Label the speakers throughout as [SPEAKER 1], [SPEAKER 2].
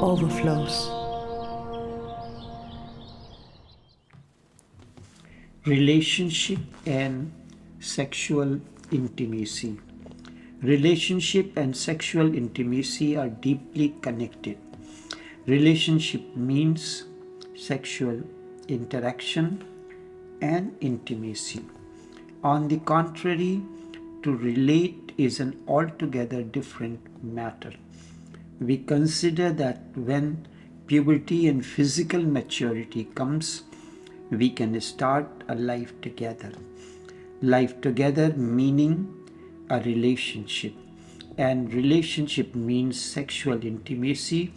[SPEAKER 1] Overflows.
[SPEAKER 2] Relationship and sexual intimacy. Relationship and sexual intimacy are deeply connected. Relationship means sexual interaction and intimacy. On the contrary, to relate is an altogether different matter. We consider that when puberty and physical maturity comes, we can start a life together. Life together meaning a relationship, and relationship means sexual intimacy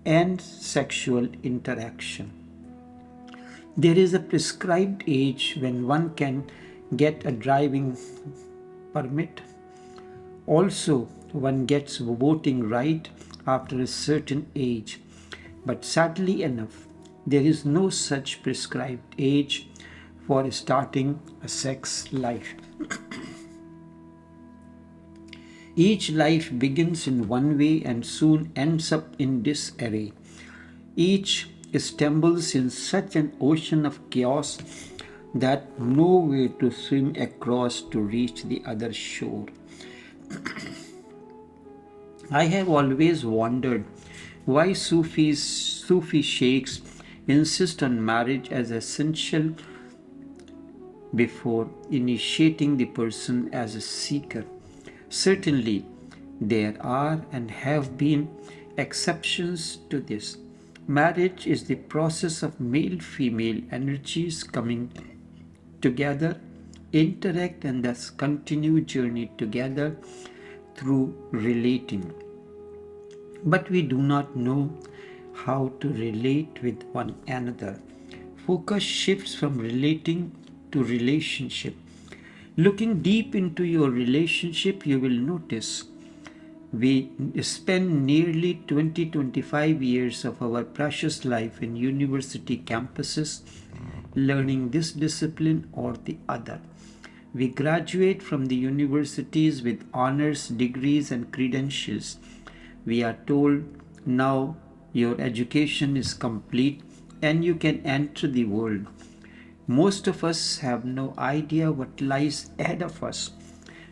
[SPEAKER 2] and sexual interaction. There is a prescribed age when one can get a driving permit. Also, one gets voting right after a certain age. But sadly enough, there is no such prescribed age for starting a sex life. Each life begins in one way and soon ends up in disarray. Each stumbles in such an ocean of chaos that no way to swim across to reach the other shore. I have always wondered why Sufi sheikhs insist on marriage as essential before initiating the person as a seeker. Certainly, there are and have been exceptions to this. Marriage is the process of male-female energies coming together, interact, and thus continue journey together through relating. But we do not know how to relate with one another. Focus shifts from relating to relationship. Looking deep into your relationship, you will notice we spend nearly 20-25 years of our precious life in university campuses learning this discipline or the other. We graduate from the universities with honors, degrees, and credentials. We are told now your education is complete and you can enter the world. Most of us have no idea what lies ahead of us.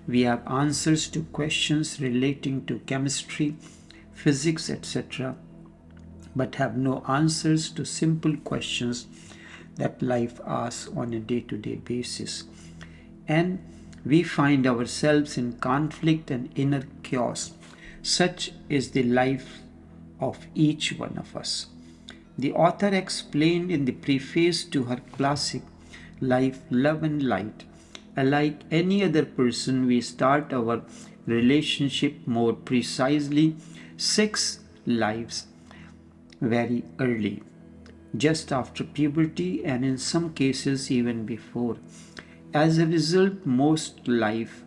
[SPEAKER 2] We have answers to questions relating to chemistry, physics, etc., but have no answers to simple questions that life asks on a day-to-day basis. And we find ourselves in conflict and inner chaos. Such is the life of each one of us. The author explained in the preface to her classic Life, Love and Light, like any other person, we start our relationship, more precisely 6 lives, very early, just after puberty and in some cases even before. As a result, most lives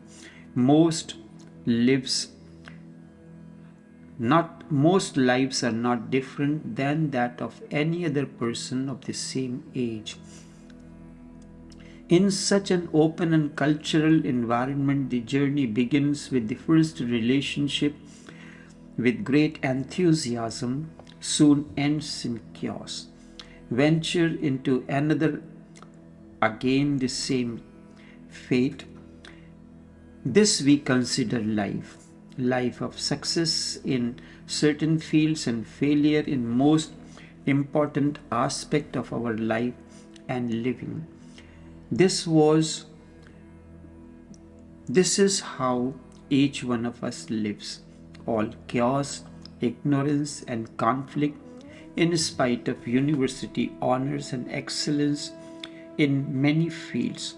[SPEAKER 2] are not different than that of any other person of the same age. In such an open and cultural environment, the journey begins with the first relationship with great enthusiasm, soon ends in chaos. Venture into another, again the same fate. This we consider life of success in certain fields and failure in most important aspect of our life and living. This is how each one of us lives, all chaos, ignorance, and conflict, in spite of university honors and excellence in many fields.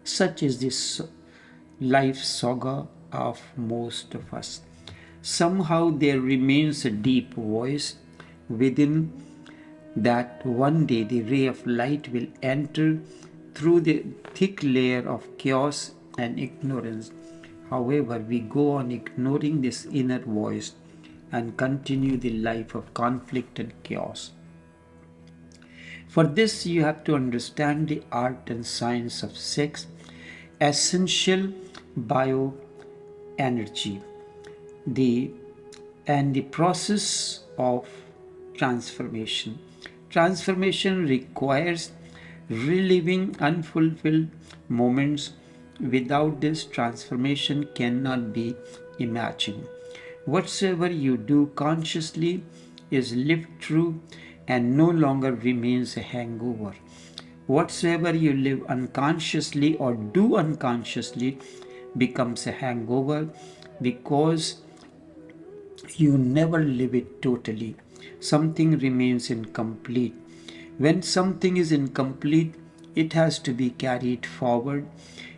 [SPEAKER 2] Such is this life saga of most of us. Somehow there remains a deep voice within that one day the ray of light will enter through the thick layer of chaos and ignorance. However, we go on ignoring this inner voice and continue the life of conflict and chaos. For this, you have to understand the art and science of sex, essential bioenergy, the and the process of transformation. Transformation requires reliving unfulfilled moments. Without this, transformation cannot be imagined. Whatsoever you do consciously is lived through and no longer remains a hangover. Whatsoever you live unconsciously or do unconsciously becomes a hangover because you never live it totally. Something remains incomplete. When something is incomplete, it has to be carried forward.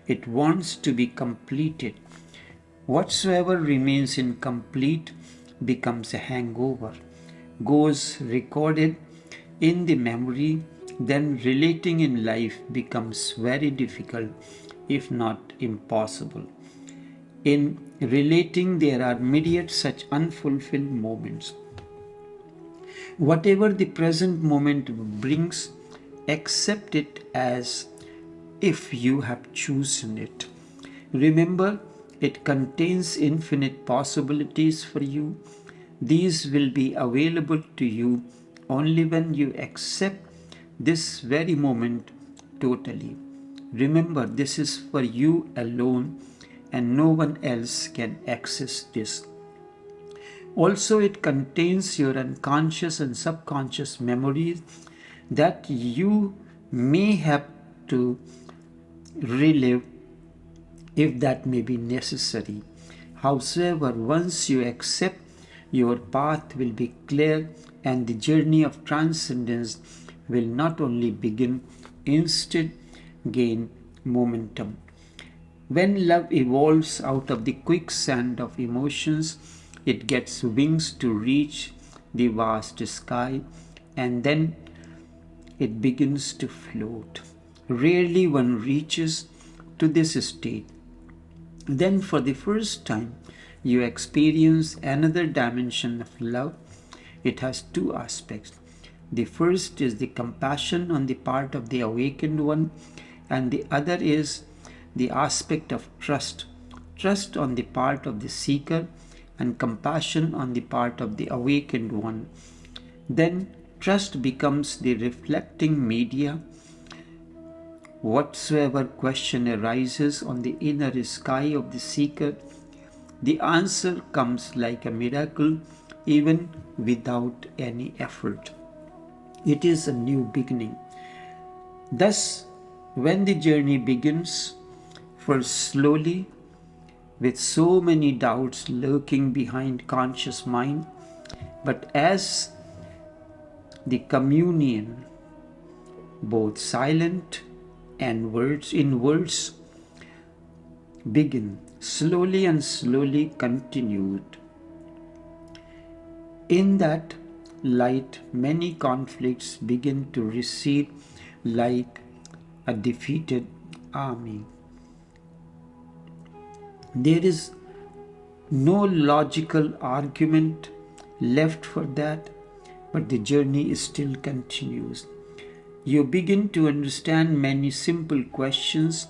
[SPEAKER 2] It wants to be completed. Whatsoever remains incomplete becomes a hangover, goes recorded in the memory, then relating in life becomes very difficult, if not impossible. In relating, there are myriad such unfulfilled moments. Whatever the present moment brings, accept it as if you have chosen it. Remember, it contains infinite possibilities for you. These will be available to you only when you accept this very moment totally. Remember, this is for you alone and no one else can access this. Also, it contains your unconscious and subconscious memories that you may have to relive if that may be necessary. However, once you accept, your path will be clear and the journey of transcendence will not only begin, instead gain momentum. When love evolves out of the quicksand of emotions, it gets wings to reach the vast sky and then it begins to float. Rarely one reaches to this state. Then, for the first time, you experience another dimension of love. It has two aspects. The first is the compassion on the part of the awakened one, and the other is the aspect of trust. Trust on the part of the seeker and compassion on the part of the awakened one. Then trust becomes the reflecting media. Whatsoever question arises on the inner sky of the seeker, the answer comes like a miracle, even without any effort. It is a new beginning. Thus, when the journey begins, first slowly, with so many doubts lurking behind conscious mind, but as the communion, both silent and words begin, slowly and slowly continued. In that light, many conflicts begin to recede like a defeated army. There is no logical argument left for that, but the journey still continues. You begin to understand many simple questions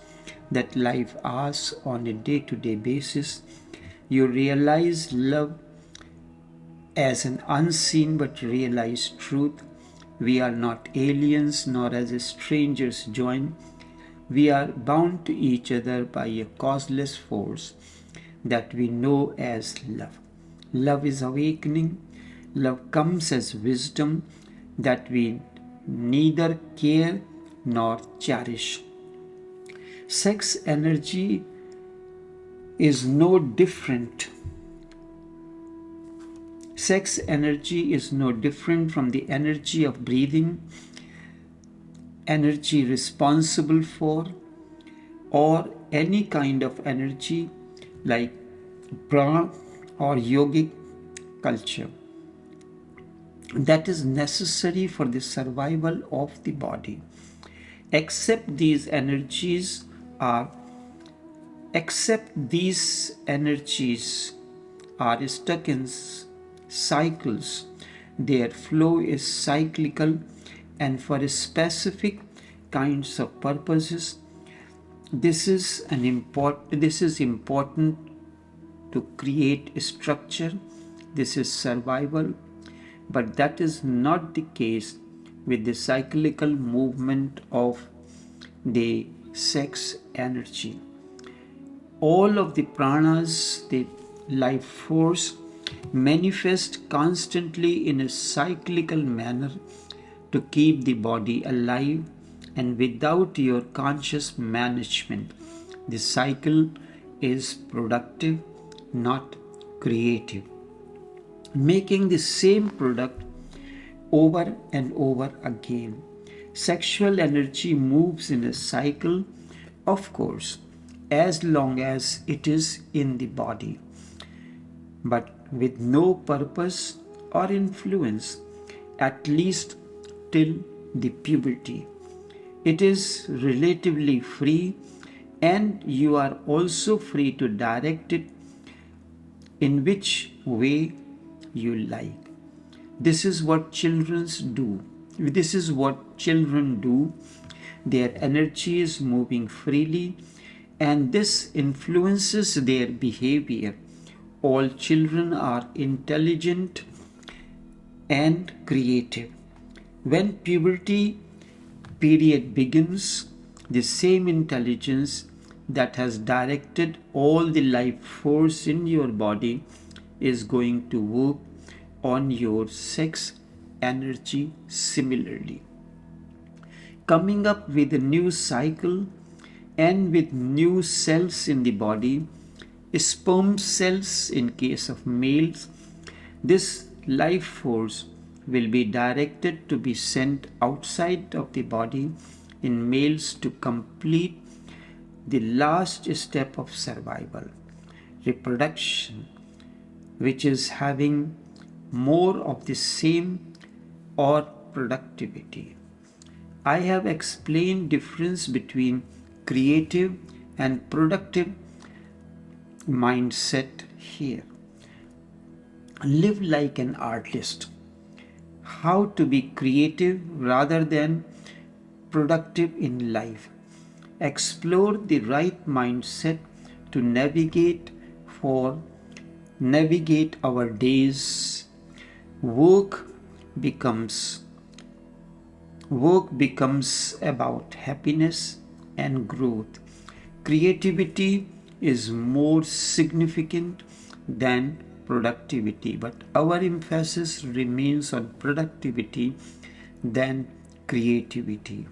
[SPEAKER 2] that life asks on a day-to-day basis. You realize love as an unseen but realized truth. We are not aliens nor as strangers joined. We are bound to each other by a causeless force that we know as love. Love is awakening. Love comes as wisdom that we neither care nor cherish. Sex energy is no different. Sex energy is no different from the energy of breathing, energy responsible for, or any kind of energy like prana or yogic culture that is necessary for the survival of the body. Except these energies are stuck in cycles. Their flow is cyclical and for specific kinds of purposes. This is important to create a structure this is survival, but that is not the case with the cyclical movement of the sex energy. All of the pranas, the life force, manifest constantly in a cyclical manner to keep the body alive, and without your conscious management, the cycle is productive, not creative, making the same product over and over again. Sexual energy moves in a cycle, of course, as long as it is in the body, but with no purpose or influence, at least till the puberty. It is relatively free, and you are also free to direct it in which way you like. This is what children do. This is what children do. Their energy is moving freely, and this influences their behavior. All children are intelligent and creative. When puberty period begins, the same intelligence that has directed all the life force in your body is going to work on your sex energy similarly, coming up with a new cycle and with new cells in the body, sperm cells in case of males. This life force will be directed to be sent outside of the body in males to complete the last step of survival, reproduction, which is having more of the same or productivity. I have explained difference between creative and productive mindset here. Live like an artist. How to be creative rather than productive in life. Explore the right mindset to navigate our days. Work becomes about happiness and growth. Creativity is more significant than productivity, but our emphasis remains on productivity than creativity.